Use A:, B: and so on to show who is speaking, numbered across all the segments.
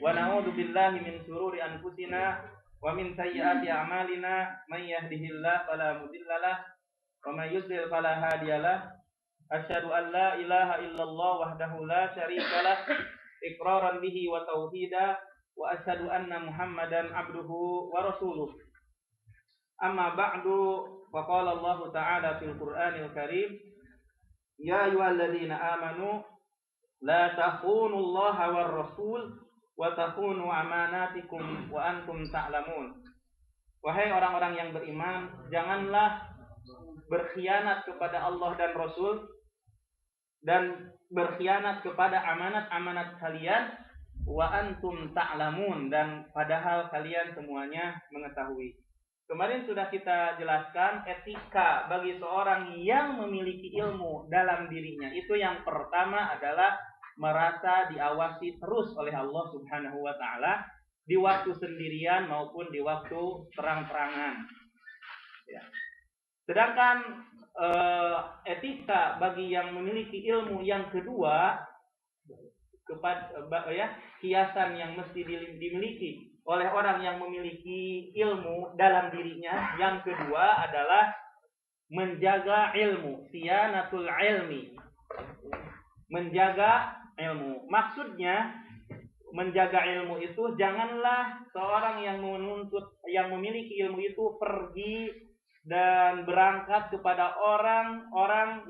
A: wa na'udzu billahi min syururi anfusina wa min sayyiati a'malina may yahdihillahu fala mudhillalah wa may yudlil fala hadiyalah. Asyhadu an la ilaha illallah wahdahu la syarikalah iqraran bihi wa tauhida wa asyhadu anna Muhammadan abduhu wa rasuluh. Amma ba'du, faqala Allah ta'ala fil Qur'anil Karim, ya ayyuhalladzina amanu la takhunullaha war rasul wa takhunu amanatikum wa antum ta'lamun. Wahai orang-orang yang beriman, janganlah berkhianat kepada Allah dan Rasul dan berkhianat kepada amanat-amanat kalian wa antum ta'lamun, dan padahal kalian semuanya mengetahui. Kemarin sudah kita jelaskan etika bagi seorang yang memiliki ilmu dalam dirinya. Itu yang pertama adalah merasa diawasi terus oleh Allah Subhanahu wa taala di waktu sendirian maupun di waktu terang-terangan. Ya. Sedangkan etika bagi yang memiliki ilmu yang kedua, hiasan yang mesti dimiliki oleh orang yang memiliki ilmu dalam dirinya, yang kedua adalah menjaga ilmu, siyanatul ilmi, menjaga ilmu. Maksudnya menjaga ilmu itu janganlah seorang yang memiliki ilmu itu pergi dan berangkat kepada orang-orang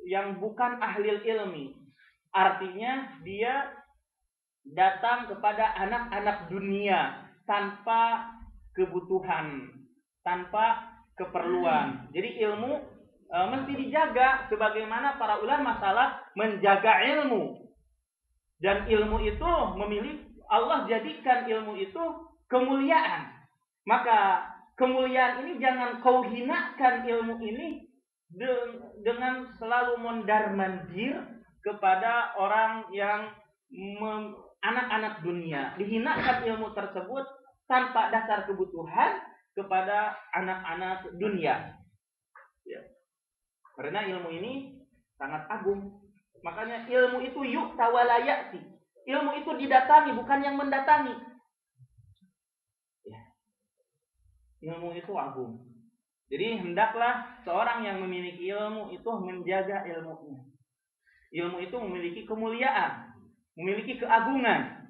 A: yang bukan ahli ilmi. Artinya dia datang kepada anak-anak dunia tanpa kebutuhan, tanpa keperluan. Jadi ilmu mesti dijaga sebagaimana para ulama salaf menjaga ilmu. Dan ilmu itu Allah jadikan ilmu itu kemuliaan. Maka kemuliaan ini jangan kau hinakan ilmu ini dengan selalu mondar-mandir kepada orang yang anak-anak dunia. Dihinakan ilmu tersebut tanpa dasar kebutuhan kepada anak-anak dunia. Ya. Karena ilmu ini sangat agung. Makanya ilmu itu yu'ta wa la ya'ti. Ilmu itu didatangi, bukan yang mendatangi. Ya. Ilmu itu agung. Jadi hendaklah seorang yang memiliki ilmu itu menjaga ilmunya. Ilmu itu memiliki kemuliaan, memiliki keagungan.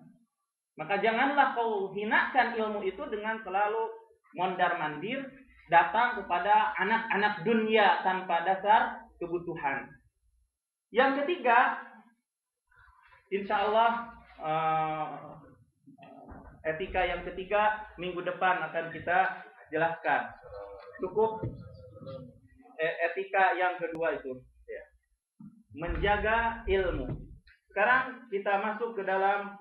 A: Maka janganlah kau hinakan ilmu itu dengan selalu mondar-mandir datang kepada anak-anak dunia tanpa dasar kebutuhan. Yang ketiga, insya Allah etika yang ketiga minggu depan akan kita jelaskan. Cukup etika yang kedua itu, ya. Menjaga ilmu. Sekarang kita masuk ke dalam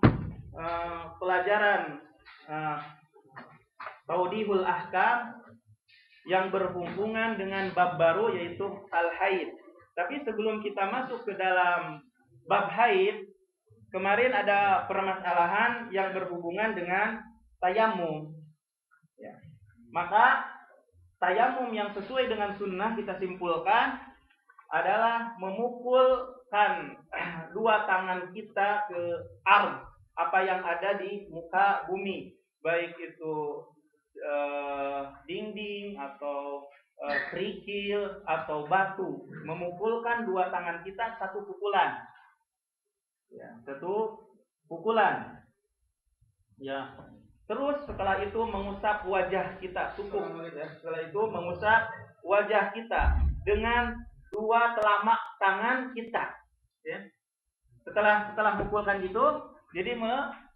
A: pelajaran Taudihul Ahkam yang berhubungan dengan bab baru, yaitu al-haid. Tapi sebelum kita masuk ke dalam bab haid, kemarin ada permasalahan yang berhubungan dengan tayamum. Ya. Maka tayamum yang sesuai dengan sunnah kita simpulkan adalah memukulkan dua tangan kita ke ard, apa yang ada di muka bumi, baik itu dinding atau kerikil atau batu. Memukulkan dua tangan kita satu pukulan, ya, satu pukulan, ya. Terus setelah itu mengusap wajah kita, cukup, ya. Setelah itu mengusap wajah kita dengan dua telapak tangan kita, ya. Setelah pukulkan gitu, jadi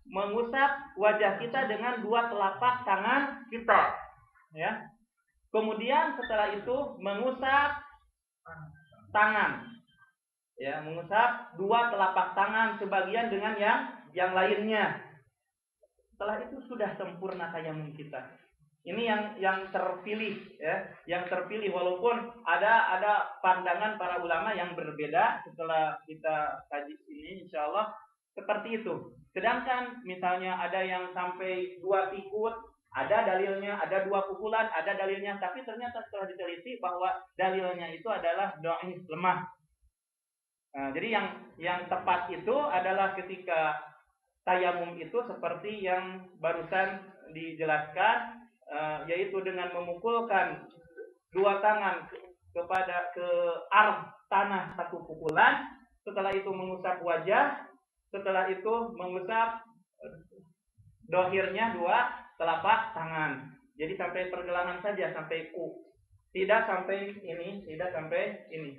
A: mengusap wajah kita dengan dua telapak tangan kita, ya. Kemudian setelah itu mengusap tangan, ya, mengusap dua telapak tangan sebagian dengan yang lainnya. Setelah itu sudah sempurna tayamum kita. Ini yang terpilih, ya, yang terpilih, walaupun ada pandangan para ulama yang berbeda. Setelah kita kaji ini, insya Allah seperti itu. Sedangkan misalnya ada yang sampai 2 tikut, ada dalilnya, ada 2 pukulan, ada dalilnya, tapi ternyata setelah diteliti bahwa dalilnya itu adalah dhaif, lemah. Nah, jadi yang tepat itu adalah ketika tayamum itu seperti yang barusan dijelaskan, yaitu dengan memukulkan dua tangan ke arah tanah satu pukulan, setelah itu mengusap wajah, setelah itu mengusap dohirnya dua telapak tangan. Jadi sampai pergelangan saja, sampai tidak sampai ini, tidak sampai ini.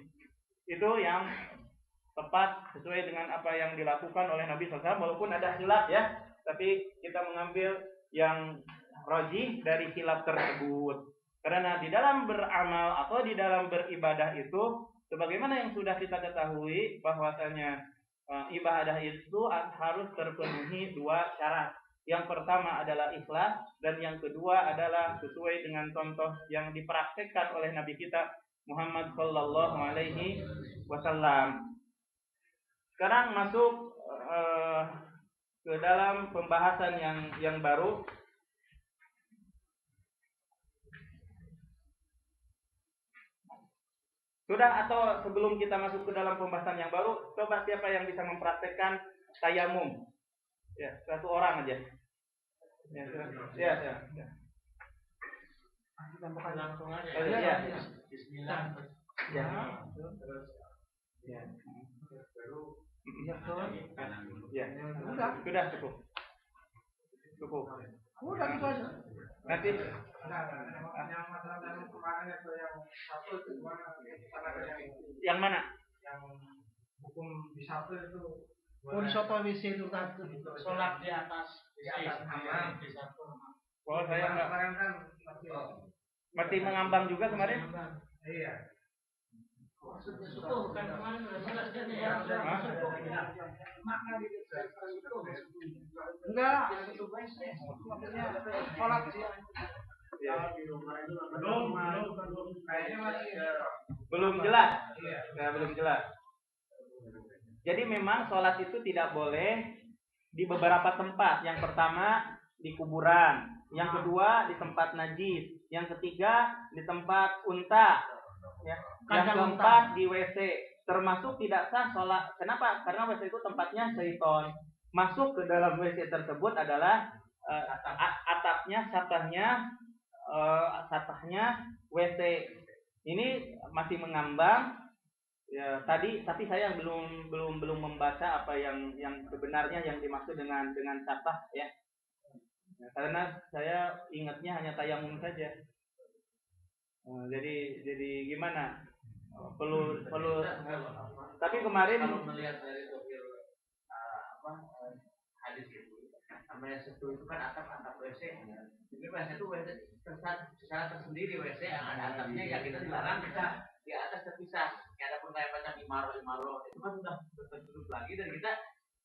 A: Itu yang tepat sesuai dengan apa yang dilakukan oleh Nabi SAW, walaupun ada khilaf ya, tapi kita mengambil yang rajih dari khilaf tersebut. Karena di dalam beramal atau di dalam beribadah itu, sebagaimana yang sudah kita ketahui bahwasanya ibadah itu harus terpenuhi dua syarat. Yang pertama adalah ikhlas, dan yang kedua adalah sesuai dengan contoh yang dipraktekkan oleh Nabi kita Muhammad Sallallahu Alaihi Wasallam. Sekarang masuk ke dalam pembahasan yang baru. Sudah atau sebelum kita masuk ke dalam pembahasan yang baru, coba siapa yang bisa mempraktekkan tayamum? Ya, satu orang aja. Ya.
B: Kita bukan langsung aja.
A: Ya.
B: Bismillah.
A: Ya.
B: Terus
A: Ya.
B: baru
A: Ya. Sudah cukup.
B: Udah gitu aja.
A: Nanti
B: Yang masalah yang kemarin itu yang satu itu gimana?
A: yang mana?
B: Yang hukum di satu itu di soto WC itu kan sholat di atas kamar di satu.
A: Oh, saya enggak.
B: Kemarin kan
A: Masih mengambang juga kemarin?
B: Iya.
C: Maksudnya subuh kan kemarin udah jelas kan ya. Makna di subuh.
B: Enggak, maksudnya sholat sih.
A: Belum jelas.
B: Iya.
A: Nah, belum jelas. Jadi memang sholat itu tidak boleh di beberapa tempat. Yang pertama di kuburan, yang kedua di tempat najis, yang ketiga di tempat unta, ya. Yang keempat di WC. Termasuk tidak sah sholat. Kenapa? Karena WC itu tempatnya syaiton. Masuk ke dalam WC tersebut adalah atapnya, satahnya WC. Ini masih mengambang. Ya, tapi saya belum membaca apa yang sebenarnya yang dimaksud dengan satah ya. Ya, karena saya ingatnya hanya tayamum saja. Jadi gimana? Perlu tapi kemarin
C: Kalau melihat dari tafsir hadis itu, namanya satu itu kan atap WC. Jadi WC itu WC secara tersendiri WC yang ada atapnya, ya kita dilarang kita di atas terpisah. Ya, ada pun kayak macam imaro itu kan sudah tertutup lagi, dan kita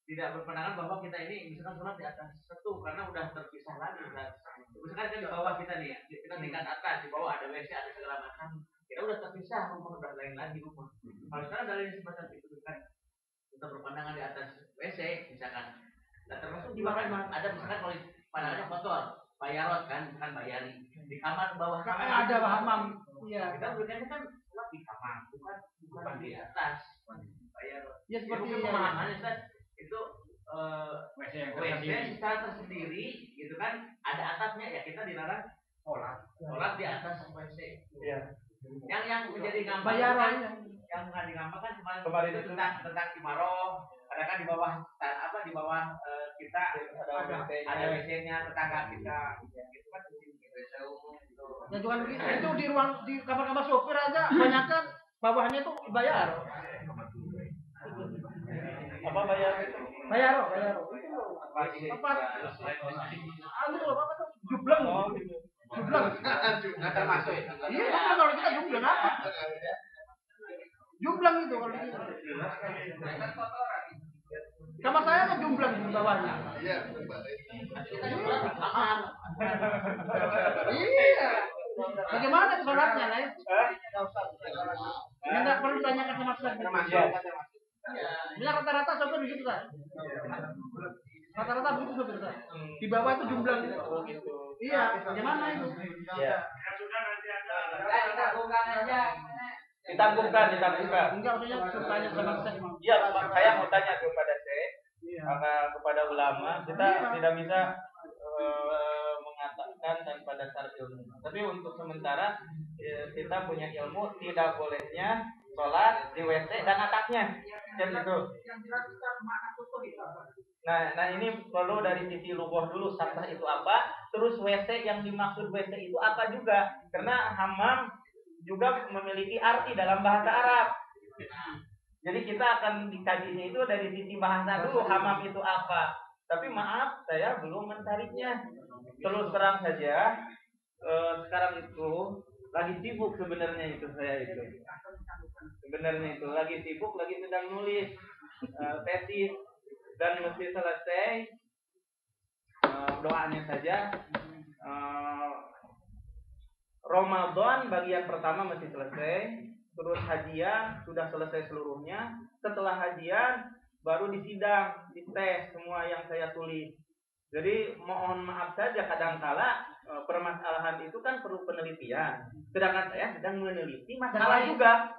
C: tidak berpandangan bahwa kita ini misalkan sholat di atas satu karena udah terpisah lagi. Misalkan kan di bawah kita nih, kita tingkat atas, di bawah ada WC, ada segala macam, kita udah terpisah, rumah udah lain lagi rumah. Kalau sekarang dari semacam itu kan kita berpandangan di atas WC misalkan. Nah, termasuk juga kan ada misalkan kalau pandangannya kotor, bayarot kan, bukan bayari. Di kamar bawah kamar
B: Ada hamam. Iya.
C: kita berikannya kan sholat di kamar, bukan di atas. Bayarot.
B: Ya seperti
C: itu pemahamannya Ustaz, itu WC secara tersendiri gitu kan, ada atapnya, ya kita dilarang sholat di atas WC.
A: ya.
C: Yang menjadi gambar
B: Bayaran.
C: yang nggak digampangkan kemarin itu tentang Kimaroh. Ada kan di bawah kita ada WC-nya tetangga kita. Itu kan WC umum gitu.
B: Ya jangan begitu. Itu di kamar-kamar sopir aja banyak kan bawahnya itu bayar.
A: Apa bayar itu?
B: Bayar. Apa? Apa tuh? Jublang. Jublang.
C: Nggak termasuk itu.
B: Iya, jublang kalau kita jublang apa? Jublang itu kalau gitu. Kamar saya tuh jublang di bawahnya.
C: Kita sholat di kamar.
B: Iya. Bagaimana sholatnya lah? Ya nggak perlu tanyakan sama sekali. Ini rata-rata sopir begitu kan? Rata-rata begitu sopir kan? Di bawah itu jublang. Iya. Bagaimana itu?
A: Ya.
C: Ditangguhkan aja.
A: Ditangguhkan.
B: Enggak, maksudnya tanya sama saya.
A: Iya, saya mau tanya kepada saya. Maka kepada ulama kita tidak bisa mengatakan tanpa dasar ilmu. Tapi untuk sementara kita punya ilmu tidak bolehnya sholat di WC dan atapnya, kan gitu. Nah ini perlu dari sisi lugah dulu, sampah itu apa, terus WC yang dimaksud WC itu apa juga, karena hammam juga memiliki arti dalam bahasa Arab. Jadi kita akan dikajinya itu dari sisi bahasa dulu, hammam itu apa. Tapi maaf, saya belum mencariknya. Terus terang saja, sekarang itu lagi sibuk sebenarnya itu saya itu. Sebenarnya itu lagi sibuk, lagi sedang nulis tesis dan mesti selesai. Doanya saja. Ramadan bagian pertama mesti selesai. Terus hajian sudah selesai seluruhnya. Setelah hajian baru disidang, dites semua yang saya tulis. Jadi mohon maaf saja kadangkala permasalahan itu kan perlu penelitian. Sedangkan saya sedang meneliti masalah juga.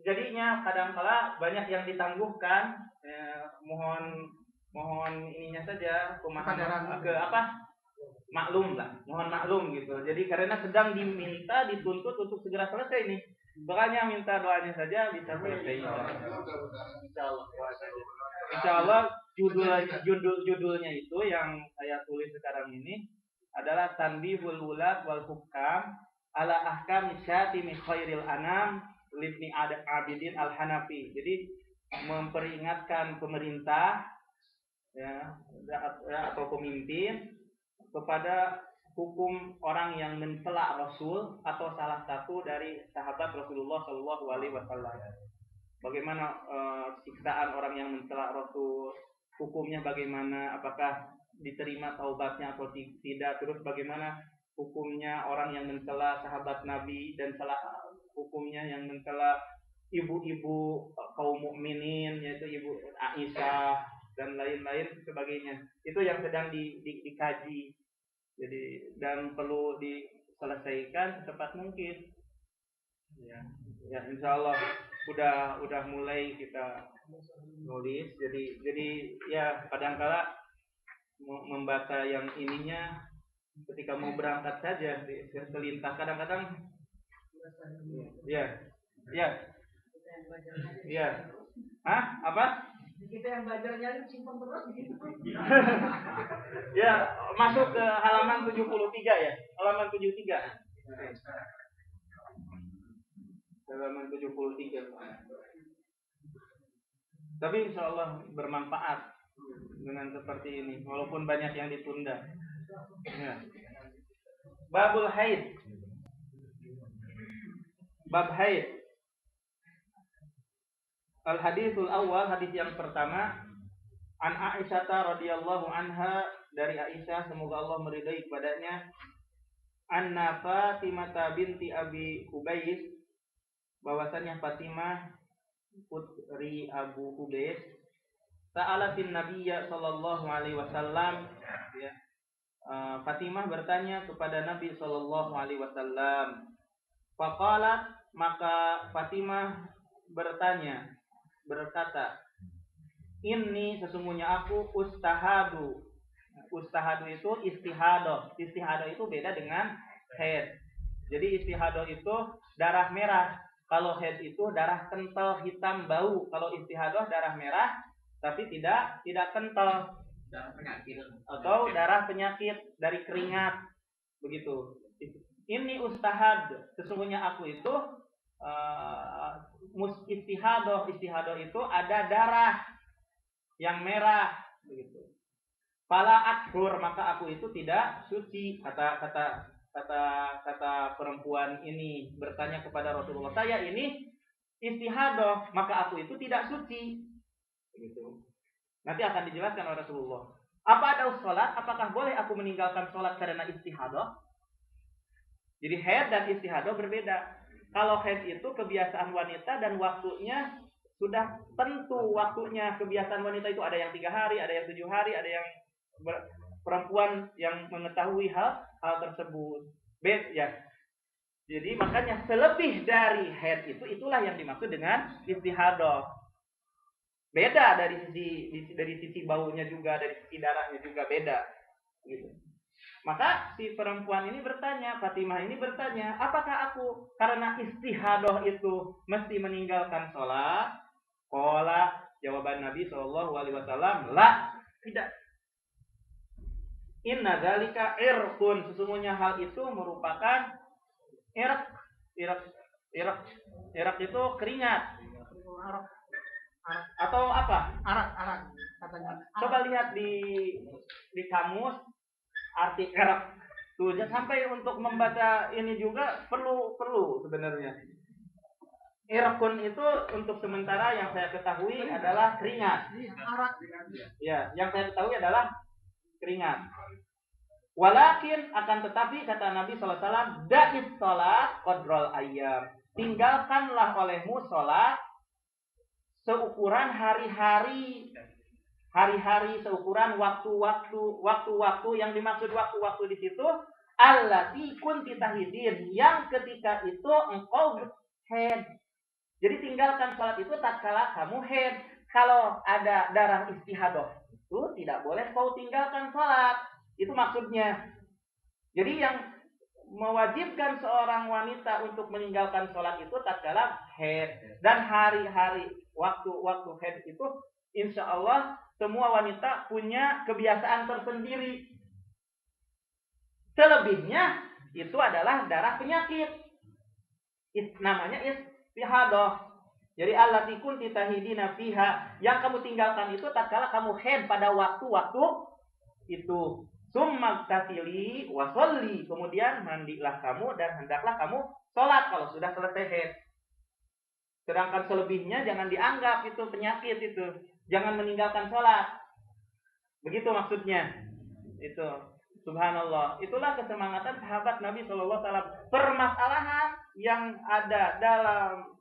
A: Jadinya kadangkala banyak yang ditangguhkan. Mohon ininya saja pemahaman maklum lah, mohon maklum gitu. Jadi karena sedang diminta, dituntut untuk segera selesai nih. Makanya minta doanya saja bisa selesai. Insya Allah judulnya itu yang saya tulis sekarang ini adalah Tanbihul Wulad wal Hukam ala Ahkam Syatimi Khairil Anam Libni Abidin Al-Hanafi. Jadi memperingatkan pemerintah atau pemimpin kepada hukum orang yang mencela Rasul atau salah satu dari sahabat Rasulullah Shallallahu Alaihi Wasallam. Bagaimana siksaan orang yang mencela Rasul, hukumnya bagaimana? Apakah diterima taubatnya atau tidak? Terus bagaimana hukumnya orang yang mencela sahabat Nabi dan hukumnya yang mencela ibu-ibu kaum mukminin, yaitu ibu Aisyah dan lain-lain sebagainya. Itu yang sedang dikaji. Jadi dan perlu diselesaikan secepat mungkin. Ya insya Allah udah mulai kita nulis. Jadi ya kadangkala membaca yang ininya ketika mau berangkat saja selintas kadang-kadang. Ya. Apa?
B: Kita yang belajarnya simpan terus begitu.
A: Ya, masuk ke halaman 73 ya. Halaman 73. Halaman 73. Tapi insya Allah bermanfaat dengan seperti ini, walaupun banyak yang ditunda. Ya. Babul haid. Bab haid. Al-hadithul awal, hadis yang pertama, an Aisyah radhiyallahu anha, dari Aisyah semoga Allah meridai kepadanya, anna Fatimah binti Abi Hubais, bahwasannya Fatimah putri Abu Hubais, sa'alatin Nabiyya sallallahu alaihi wasallam, ya. Fatimah bertanya kepada Nabi sallallahu alaihi wasallam. Faqalat, maka Fatimah berkata, ini sesungguhnya aku ustahadu. Ustahadu itu istihadoh. Istihadoh itu beda dengan haid. Jadi istihadoh itu darah merah. Kalau haid itu darah kental hitam bau. Kalau istihadoh darah merah tapi tidak kental.
C: Darah penyakit.
A: Atau darah penyakit dari keringat. Begitu. Ini ustahad. Sesungguhnya aku itu istihadoh itu ada darah yang merah begitu. Fala akhur, maka aku itu tidak suci. Kata perempuan ini bertanya kepada Rasulullah, saya ini istihadoh, maka aku itu tidak suci. Begitu. Nanti akan dijelaskan oleh Rasulullah. Apa ada sholat? Apakah boleh aku meninggalkan sholat karena istihadoh? Jadi haid dan istihadoh berbeda. Kalau haid itu kebiasaan wanita dan waktunya sudah tentu waktunya. Kebiasaan wanita itu ada yang 3 hari, ada yang 7 hari, ada yang perempuan yang mengetahui hal tersebut. Ya. Jadi makanya selebih dari haid itulah yang dimaksud dengan istihadoh. Beda dari sisi baunya juga, dari sisi darahnya juga beda. Gitu. Maka si perempuan ini bertanya, Fatimah ini bertanya, apakah aku karena istihadoh itu mesti meninggalkan sholat? Qala, jawaban Nabi SAW, la, tidak. Inna dzalika irqun, sesungguhnya hal itu merupakan irq itu keringat atau apa?
B: Arak katanya.
A: Coba lihat di kamus arti irq. Tuh, sampai untuk membaca ini juga perlu sebenarnya. Irqun itu untuk sementara yang saya ketahui adalah keringat.
B: Arak.
A: Ya, yang saya ketahui adalah keringat. Walakin akan tetapi kata Nabi SAW, da'is sholat qadrol ayyam. Tinggalkanlah olehmu sholat seukuran hari-hari, seukuran waktu-waktu yang dimaksud waktu-waktu di situ allati kunti tahidin, yang ketika itu engkau haid. Jadi tinggalkan sholat itu tatkala kamu haid. Kalau ada darah istihadah itu tidak boleh kau tinggalkan sholat. Itu maksudnya. Jadi yang mewajibkan seorang wanita untuk meninggalkan sholat itu tatkala haid. Dan hari-hari waktu haid itu insya Allah semua wanita punya kebiasaan tersendiri. Selebihnya itu adalah darah penyakit. Namanya istihadah. Jadi allati kunti tahidina fiha, yang kamu tinggalkan itu tatkala kamu haid pada waktu-waktu itu. Summa tasili wa sholli, kemudian mandilah kamu dan hendaklah kamu sholat kalau sudah selesai haid. Sedangkan selebihnya jangan dianggap itu penyakit itu. Jangan meninggalkan sholat. Begitu maksudnya. Itu. Subhanallah. Itulah kesemangatan sahabat Nabi SAW. Permasalahan yang ada dalam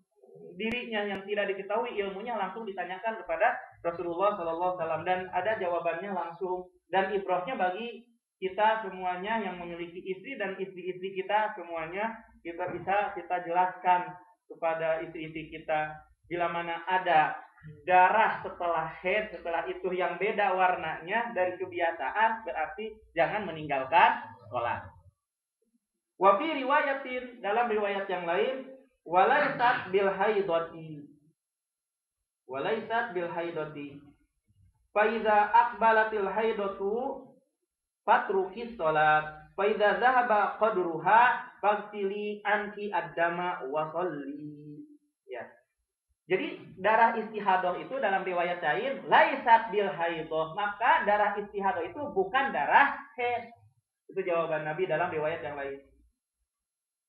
A: dirinya yang tidak diketahui ilmunya langsung ditanyakan kepada Rasulullah SAW. Dan ada jawabannya langsung. Dan ibrahnya bagi kita semuanya yang memiliki istri dan istri-istri kita semuanya, kita bisa kita jelaskan kepada istri-istri kita. Bila mana ada darah setelah haid, setelah itu yang beda warnanya dari kebiasaan, berarti jangan meninggalkan sholat. Wa fi riwayatin, dalam riwayat yang lain, walaysat bil haidati fa idza aqbalatil haidatu fatruki sholat fa idza dhahaba qadruha faghsili anki ad-dama wa sholli. Ya. Jadi darah istihadah itu dalam riwayat lain laisat bil haidah, maka darah istihadah itu bukan darah haid. Itu jawaban Nabi dalam riwayat yang lain.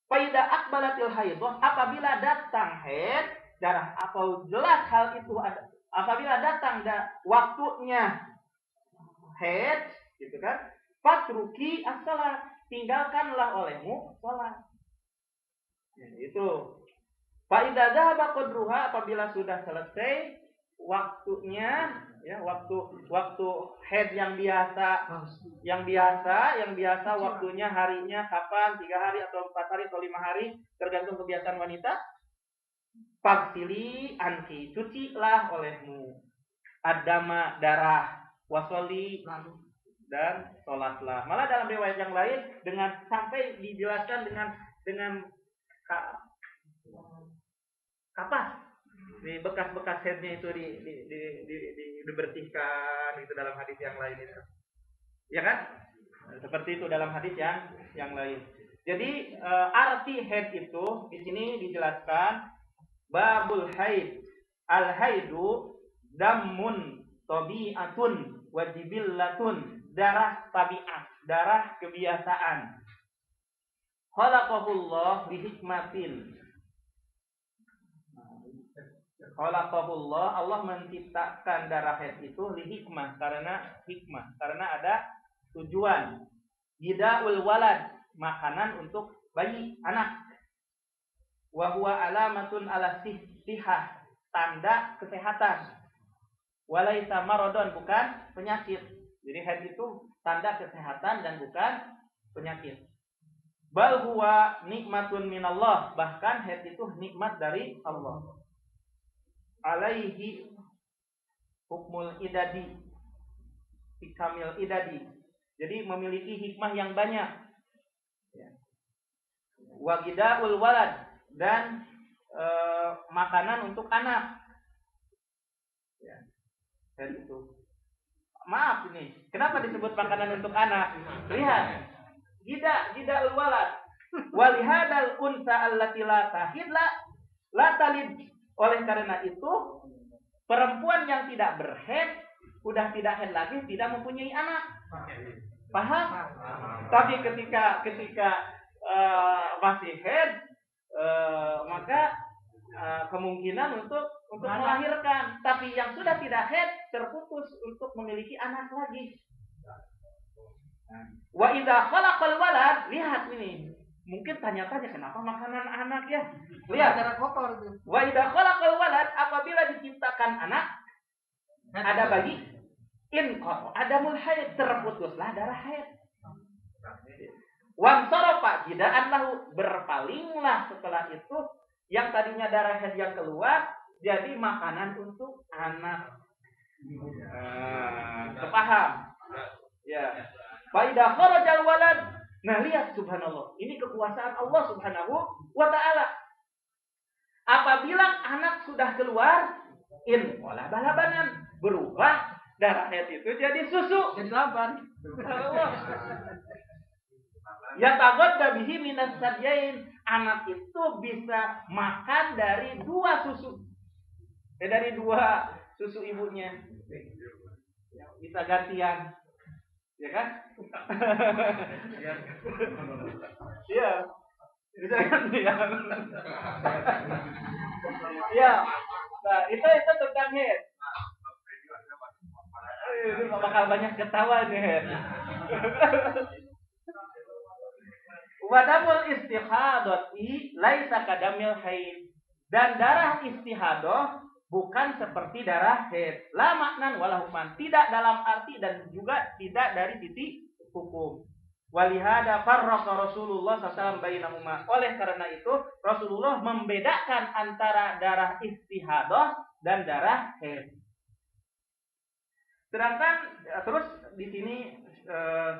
A: Fa idza aqbalatil haidah, apabila datang haid, darah atau jelas hal itu ada. Apabila datang waktunya haid, gitu kan? Fatruki as-salat, tinggalkanlah olehmu salat. Ya, itu. Fa idza dhahaba qadruha, apabila sudah selesai waktunya, ya, waktu haid yang biasa waktunya harinya kapan, 3 hari atau 4 hari atau 5 hari tergantung kebiasaan wanita. Fagsili anki, cucilah olehmu adama, darah, wasoli, dan sholatlah. Malah dalam riwayat yang lain dengan sampai dijelaskan dengan kapas, di bekas-bekas haidnya itu dibersihkan, itu dalam hadis yang lain itu, ya kan? Seperti itu dalam hadis yang lain. Jadi arti haid itu di sini dijelaskan babul haid, al haidu damun tabi'atun wajibillatun, darah tabiat, darah kebiasaan. Khalaqahullah bihikmatin. Khalaqahullah, Allah menciptakan darah haid itu lihikmah, karena ada tujuan. Gidaul walad, makanan untuk bayi, anak. Wa huwa alamatun ala sihah, tanda kesehatan. Walaisa maradon, bukan penyakit. Jadi haid itu tanda kesehatan dan bukan penyakit. Bal huwa nikmatun minallah, bahkan haid itu nikmat dari Allah. Alaihi hukmul idadi, hikamil idadi. Jadi memiliki hikmah yang banyak. Wa gidaul walad, dan makanan untuk anak. Ya. Dan itu. Maaf ini, kenapa disebut makanan untuk anak? Lihat. Gidaul walad. Walihadal unsa allati la tahid la talid. Oleh karena itu, perempuan yang tidak berhaid, udah tidak haid lagi, tidak mempunyai anak. Paham? Tapi ketika masih haid, maka kemungkinan untuk melahirkan. Tapi yang sudah tidak haid terputus untuk memiliki anak lagi. Wa idza khalaqal walad, lihat ini. Mungkin tanya-tanya kenapa makanan anak ya? Lihat
B: Darah kotor itu.
A: Wa idza khalaqal walad, apabila diciptakan anak, ada bayi, adamul haid, terputuslah darah haid. Wan sarafa jidaan lahu, berpalinglah setelah itu yang tadinya darah haid yang keluar jadi makanan untuk anak. Sepaham? Ya. Fa idza kharajal walad. Nah, lihat subhanallah. Ini kekuasaan Allah Subhanahu wa taala. Apabila anak sudah keluar, wala balabanan, berubah darah haid itu jadi susu,
B: Jadi laban.
A: Ya tagodda bihi minas sadyain. Anak itu bisa makan dari dua susu. Dari dua susu ibunya. Bisa gantian. Ya kan? Iya. Bisa gantian. Ya. Nah, itu tentang haid. Itu bakal banyak ketawa nih. Wadamul istihadati laisa kadamil haid. Dan darah istihadah bukan seperti darah haid. La maknan wala hukman. Tidak dalam arti dan juga tidak dari titik hukum. Walihada farraqa Rasulullah SAW bainahuma. Oleh karena itu Rasulullah membedakan antara darah istihadah dan darah haid. Sedangkan terus di sini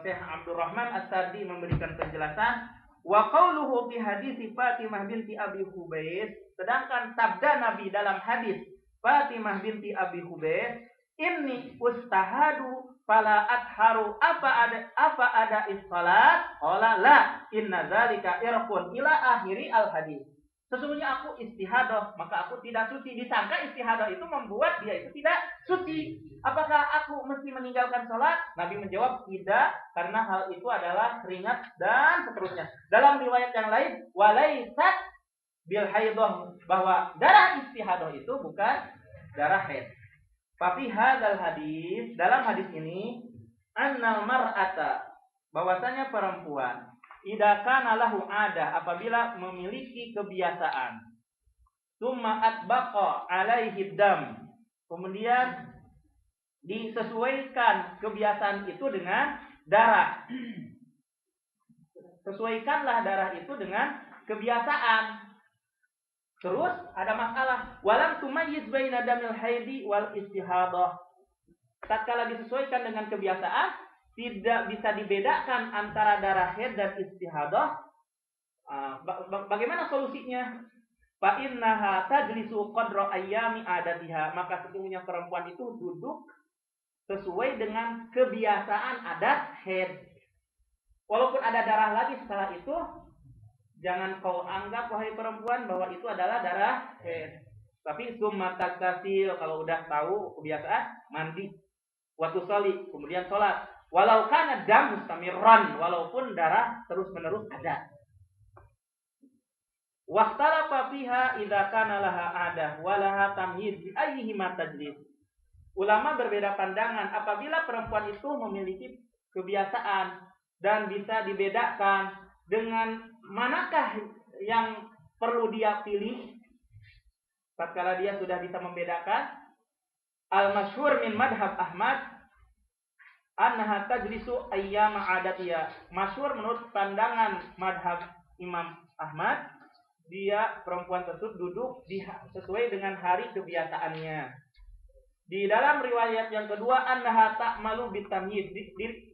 A: Syekh Abdurrahman As-Sardi memberikan penjelasan wa qauluhu fi hadis Fatimah binti Abi Hubais, sedangkan sabda Nabi dalam hadis Fatimah binti Abi Hubais, inni ustahadu fala atharu apa ada issalat qala la inna zalika irqun ila akhiri al hadis. Sesungguhnya aku istihadah, maka aku tidak suci. Disangka istihadah itu membuat dia itu tidak suci. Apakah aku mesti meninggalkan sholat? Nabi menjawab tidak, karena hal itu adalah keringat dan seterusnya. Dalam riwayat yang lain, walaisat bil haidah, bahwa darah istihadah itu bukan darah haid. Tapi hadal hadis, dalam hadis ini, annal mar'ata, bahwasanya perempuan idza kana lahu ada, apabila memiliki kebiasaan, summa atbaqa alaihi dam, kemudian disesuaikan kebiasaan itu dengan darah. Sesuaikanlah darah itu dengan kebiasaan. Terus ada masalah, walam tumayyiz baina damil haidi wal istihadah. Tatkala disesuaikan dengan kebiasaan, tidak bisa dibedakan antara darah haid dan istihadah. Bagaimana solusinya? Fa innaha tajlisu qadra ayyami adatiha, maka sesungguhnya perempuan itu duduk sesuai dengan kebiasaan adat haid. Walaupun ada darah lagi setelah itu, jangan kau anggap wahai perempuan bahwa itu adalah darah haid. Tapi summa taktasil, kalau udah tahu kebiasaan, mandi, waktu sholi, kemudian sholat. Walau kana dam mustamirran, walaupun darah terus-menerus ada. Waqtalafa fiha idza kana laha adah wa laha tamyiz bi ayyihi ma tajlis. Ulama berbeda pandangan apabila perempuan itu memiliki kebiasaan dan bisa dibedakan dengan manakah yang perlu dia pilih. Tatkala dia sudah bisa membedakan, al-masyhur min madhab Ahmad annaha tajlisu ayyama adatiyah. Masyhur menurut pandangan madhab Imam Ahmad, dia perempuan tersebut duduk sesuai dengan hari kebiasaannya. Di dalam riwayat yang kedua annaha ta'malu bitamyiz.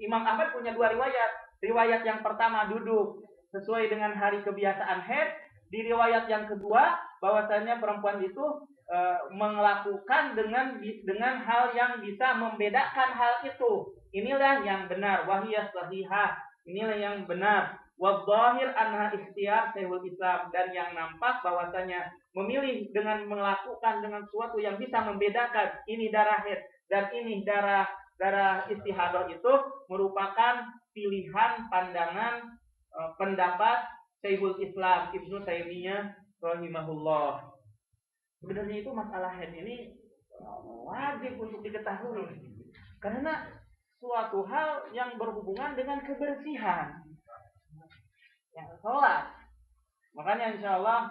A: Imam Ahmad punya dua riwayat. Riwayat yang pertama duduk sesuai dengan hari kebiasaan haid. Di riwayat yang kedua bahwasanya perempuan itu melakukan dengan hal yang bisa membedakan hal itu. Inilah yang benar, wahiyas sahihah. Inilah yang benar. Wadh-dhahir anha ikhtiyar Syekhul Islam, dan yang nampak bahwasanya memilih dengan melakukan dengan sesuatu yang bisa membedakan ini darah haid dan ini darah istihadah itu merupakan pilihan pandangan pendapat Syekhul Islam Ibnu Taimiyah rahimahullah. Sebenarnya itu masalah haid ini wajib untuk diketahui karena suatu hal yang berhubungan dengan kebersihan. Yang sholat, makanya insya Allah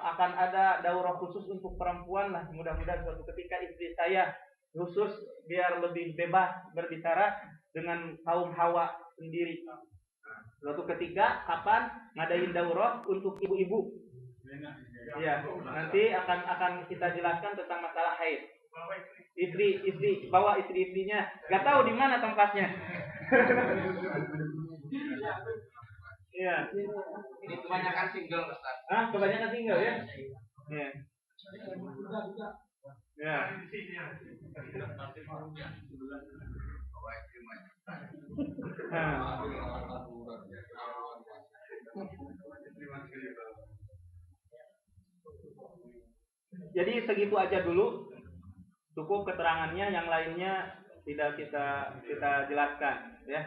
A: akan ada daurah khusus untuk perempuan lah. Mudah-mudahan suatu ketika istri saya khusus biar lebih bebas berbicara dengan kaum hawa sendiri. Suatu ketika kapan ngadain daurah untuk ibu-ibu? Ya, nanti akan kita jelaskan tentang masalah haid. Istri bawa istri-istrinya, nggak tahu di mana tempatnya. Iya.
C: Ini kebanyakan single, Ustaz.
A: Kebanyakan single ya? Iya. Ya. Jadi segitu aja dulu. Cukup keterangannya, yang lainnya tidak kita jelaskan ya.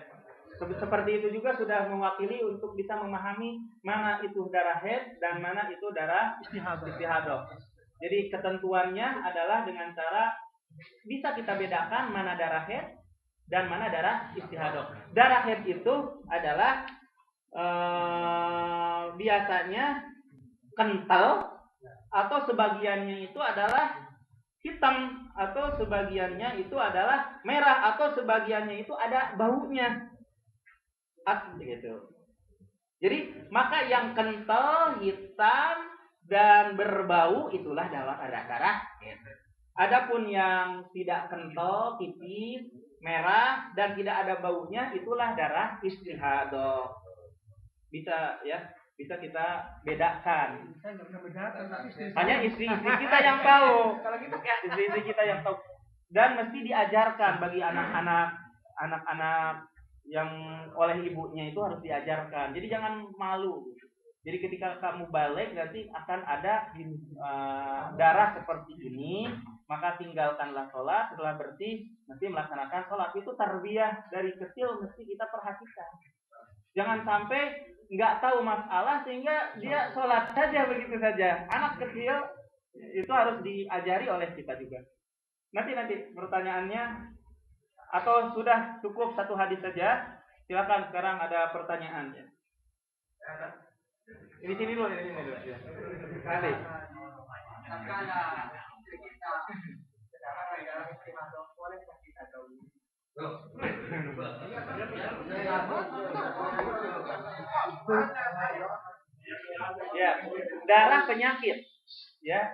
A: Seperti itu juga sudah mewakili untuk bisa memahami mana itu darah haid dan mana itu darah istihadah. Jadi ketentuannya adalah dengan cara bisa kita bedakan mana darah haid dan mana darah istihadah. Darah haid itu adalah biasanya kental atau sebagiannya itu adalah hitam atau sebagiannya itu adalah merah atau sebagiannya itu ada baunya. Gitu. Jadi maka yang kental, hitam dan berbau itulah darah haid. Adapun yang tidak kental, tipis, merah dan tidak ada baunya itulah darah istihadah. Bisa kita bedakan. Hanya istri kita yang tahu. Kalau gitu istri kita yang tahu. Dan mesti diajarkan bagi anak-anak yang oleh ibunya itu harus diajarkan. Jadi jangan malu. Jadi ketika kamu balik nanti akan ada darah seperti ini, maka tinggalkanlah sholat. Setelah bersih nanti melaksanakan sholat. Itu tarbiyah dari kecil mesti kita perhatikan. Jangan sampai nggak tahu masalah sehingga dia sholat saja begitu saja. Anak kecil itu harus diajari oleh kita juga. Nanti pertanyaannya. Atau sudah cukup satu hadis saja? Silakan, sekarang ada pertanyaan. Ini sini dulu. Ya. Nanti. Ya, darah penyakit. Ya.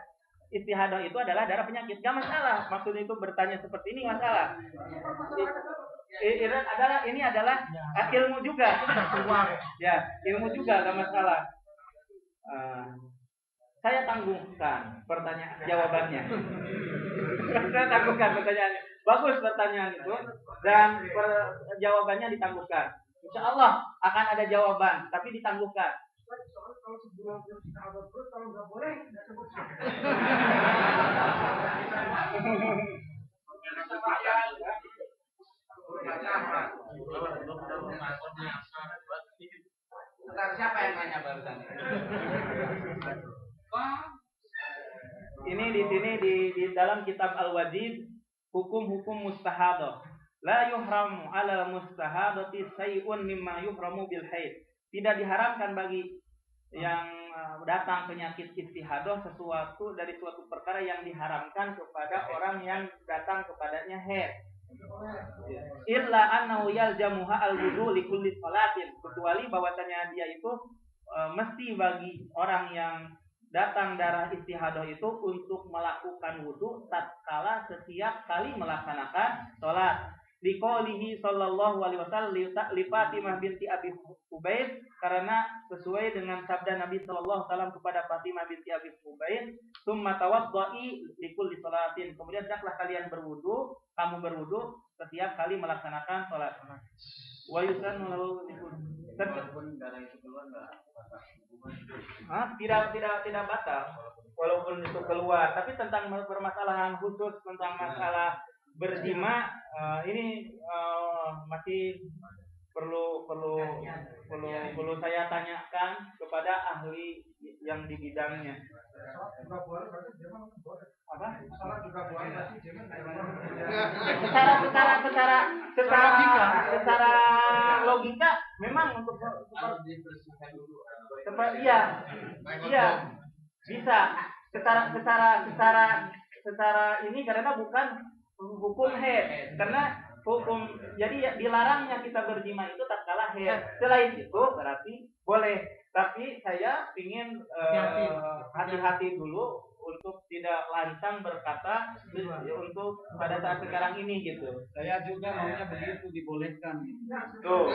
A: Istihadah itu adalah darah penyakit, gak masalah. Maksudnya itu bertanya seperti ini masalah. Ini adalah ilmu juga. Ya, ilmu juga gak masalah. Saya tanggungkan jawabannya. Saya tanggungkan pertanyaannya. Bagus pertanyaan itu dan jawabannya ditangguhkan. Insya Allah akan ada jawaban, tapi ditangguhkan. Kalau sebelum istihadah terus, kalau nggak boleh, nggak sebut.
C: Siapa yang nanya barusan?
A: Ini di sini di dalam kitab Al-Wajid hukum-hukum mustahadah. La yuhramu 'ala mustahadati syai'un mimma yuhramu bil haid. Tidak diharamkan bagi yang datang penyakit istihadah sesuatu dari suatu perkara yang diharamkan kepada orang yang datang kepadanya haid. Illa annahu yaljamuha al-wudu li kulli shalatin, kecuali bahwasanya dia itu mesti bagi orang yang datang darah istihadah itu untuk melakukan wudu tatkala setiap kali melaksanakan sholat. Liqaulihi sallallahu alaihi wasallam li Fatimah binti Abi Ubaid, karena sesuai dengan sabda Nabi sallallahu alaihi wasallam kepada Fatimah binti Abi Ubaid, "Tsumma tawadda'i likulli sholatin." Kemudian hendaklah kalian berwudu, kamu berwudu setiap kali melaksanakan sholat. Wa yusannu lahu walaupun darah itu keluar tidak batal walaupun itu keluar, tapi tentang permasalahan khusus tentang masalah berjima ini masih perlu saya tanyakan kepada ahli yang di bidangnya. Apa? Secara logika memang untuk dibersihkan dulu. Iya bisa secara ini karena bukan hukum haid, karena hukum jadi dilarangnya kita berjima itu tatkala haid. Selain itu berarti boleh, tapi saya ingin hati-hati dulu untuk tidak lancang berkata untuk pada saat sekarang ini gitu.
B: Saya juga maunya begitu, dibolehkan.
A: Tuh.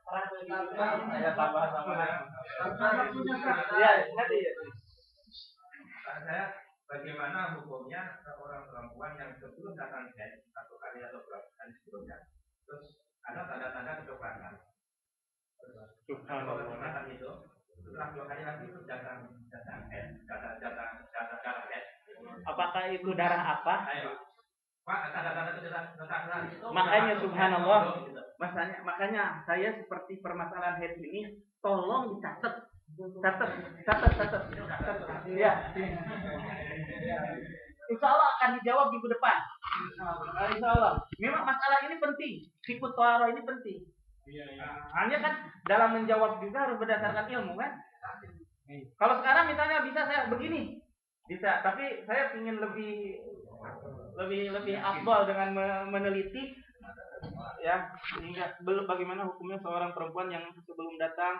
A: Saya tambah sama. Ya, nanti. Saya bagaimana hukumnya seorang perempuan yang sebelum datang haid satu kali atau berapa kali sebelumnya, terus ada tanda-tanda kecoklatan. Kecoklatan itu setelah 2 kali lagi itu datang haid, datang haid. Apakah itu darah apa? Ayo. Pak, tanda-tanda kecoklatan itu. Makanya subhanallah. Makanya saya seperti permasalahan haid ini tolong dicatat. Catat. Ya. Insya Allah akan dijawab minggu depan. Insya Allah. Memang masalah ini penting. Sifat toharo ini penting. Hanya kan dalam menjawab juga harus berdasarkan ilmu kan. Kalau sekarang misalnya bisa saya begini, bisa. Tapi saya ingin lebih afdal dengan meneliti, ya, sehingga bagaimana hukumnya seorang perempuan yang sebelum datang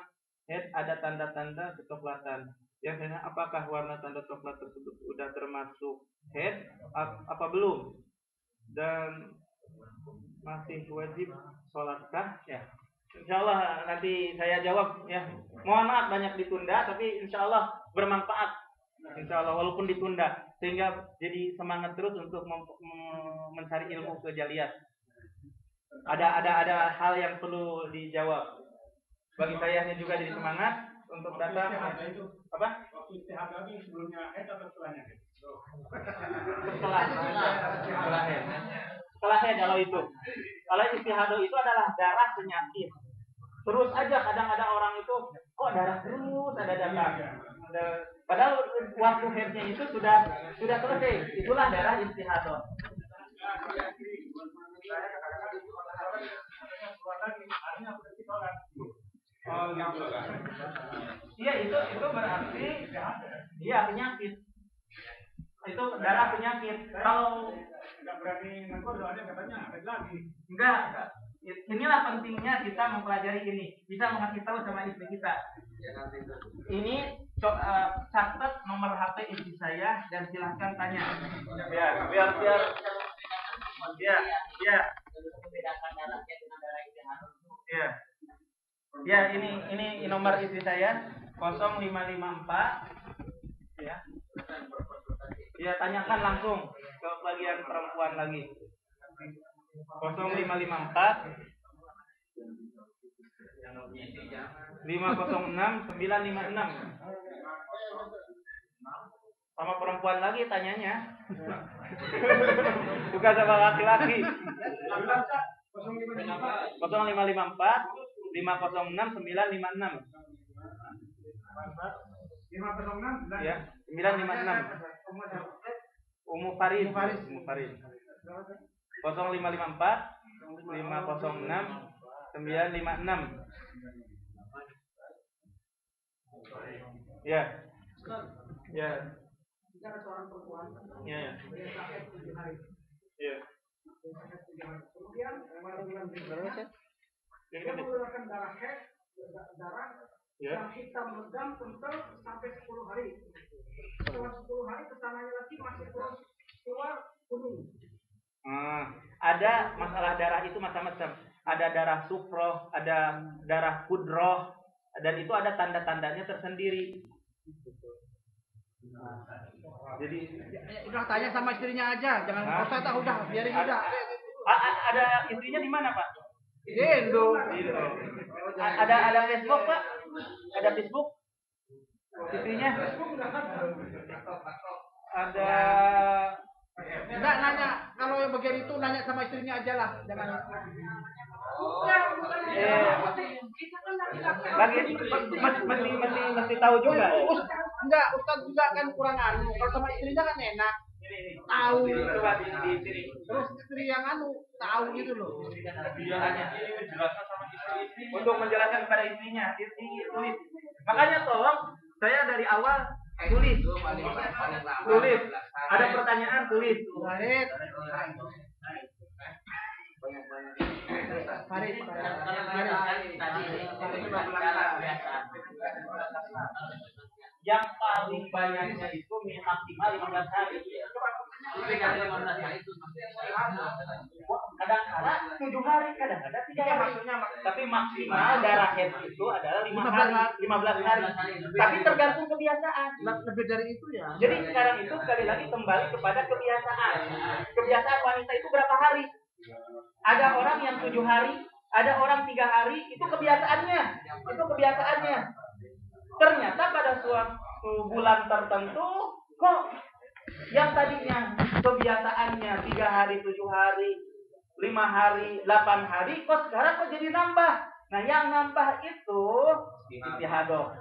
A: haid ada tanda-tanda kecoklatan. Yang tanya apakah warna tanda coklat tersebut sudah termasuk haid apa belum, dan masih wajib sholatkah? Ya, insya Allah nanti saya jawab ya. Mohon maaf banyak ditunda, tapi insya Allah bermanfaat. Insya Allah walaupun ditunda, sehingga jadi semangat terus untuk mencari ilmu kejalian. Ada hal yang perlu dijawab. Bagi saya ini juga jadi semangat untuk datang. Apa? Waktu istihadah ini sebelumnya haid atau setelahnya haid? Setelah haid. Setelah haid kalau itu. Kalau istihadah itu adalah darah penyakit. Terus aja kadang ada orang itu kok darah terus ada datang. Padahal waktu haidnya itu sudah selesai. Itulah darah istihadah. Oh, iya itu berarti iya penyakit. Itu darah penyakit. Kalau nggak berani ngaku doanya katanya ada lagi. Enggak. Inilah pentingnya kita mempelajari ini. Bisa mengasih tahu sama istri kita. Ini catat nomor HP istri saya dan silahkan tanya. Ya, biar ya. Membedakan darahnya dengan darah itu harus. Iya. Ya, ini nomor istri saya 0554 ya. Ya, tanyakan langsung ke bagian perempuan lagi. 0554 506 956. Sama perempuan lagi tanyanya. Bukan sama laki-laki. 0554 506 956. 506 ya, 956. Umu Farid. 0554 506 956. Ya. Ya. Jika seorang perempuan ya. Ya. Kemudian dia mengeluarkan darah haid, darah Ya.
B: yang hitam legam kental sampai 10 hari. Setelah 10 hari kesananya lagi masih keluar kuning.
A: Ada masalah darah itu macam-macam. Ada darah sufroh, ada darah kudroh, dan itu ada tanda-tandanya tersendiri. Jadi
B: Udah tanya sama istrinya aja, jangan usah tahu udah biarin udah.
A: Ada istrinya di mana, Pak?
B: Indo.
A: Ada Facebook, Pak? Ada Facebook? Istrinya? Ada.
B: Enggak nanya, kalau yang bagian itu nanya sama istrinya aja lah, jangan.
A: Lagi mesti tahu juga.
B: Enggak, Ustaz juga kan kurang anu. Kalau sama istrinya kan enak. Tahu.
A: Coba di sini.
B: Terus istri yang anu tahu gitu loh.
A: Untuk menjelaskan kepada istrinya, tulis. Makanya tolong saya dari awal tulis. Ada pertanyaan tulis.
B: Farid.
A: Yang paling banyaknya itu maksimal 15 hari. Kadang-kadang 7 hari, kadang-kadang 3 hari. Tapi maksimal darah head itu adalah 15 hari. Tapi tergantung kebiasaan.
B: Lebih dari itu ya.
A: Jadi sekarang itu sekali lagi kembali kepada kebiasaan. Kebiasaan wanita itu berapa hari? Ada orang yang 7 hari, ada orang 3 hari, itu kebiasaannya. Ternyata pada suatu bulan tertentu, kok yang tadinya kebiasaannya 3 hari, 7 hari, 5 hari, 8 hari, kok sekarang kok jadi nambah. Nah, yang nambah itu istihadah.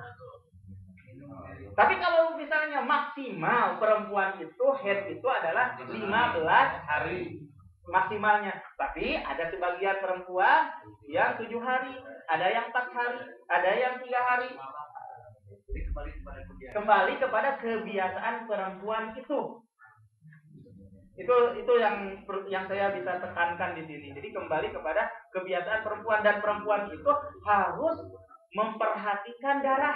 A: Tapi kalau misalnya maksimal perempuan itu head itu adalah 15 hari maksimalnya. Tapi ada sebagian perempuan yang 7 hari, ada yang 4 hari, ada yang 3 hari. Kembali kepada kebiasaan perempuan itu. Itu yang saya bisa tekankan di sini. Jadi kembali kepada kebiasaan perempuan, dan perempuan itu harus memperhatikan darah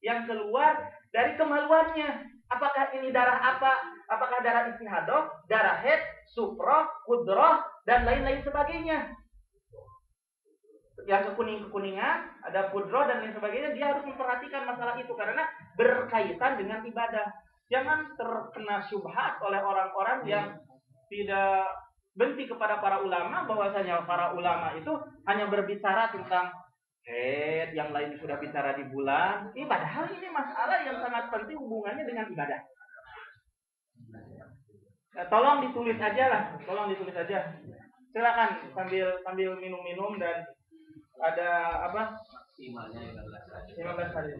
A: yang keluar dari kemaluannya. Apakah ini darah apa? Apakah darah istihadah, darah haid, sufroh, kudroh, dan lain-lain sebagainya. Yang kekuningan, ada kudroh dan lain sebagainya, dia harus memperhatikan masalah itu karena berkaitan dengan ibadah. Jangan terkena syubhat oleh orang-orang yang tidak benci kepada para ulama, bahwasanya para ulama itu hanya berbicara tentang yang lain sudah bicara di bulan. Padahal ini masalah yang sangat penting hubungannya dengan ibadah. Tolong ditulis aja. Silakan sambil minum-minum, dan ada apa? 15 hari.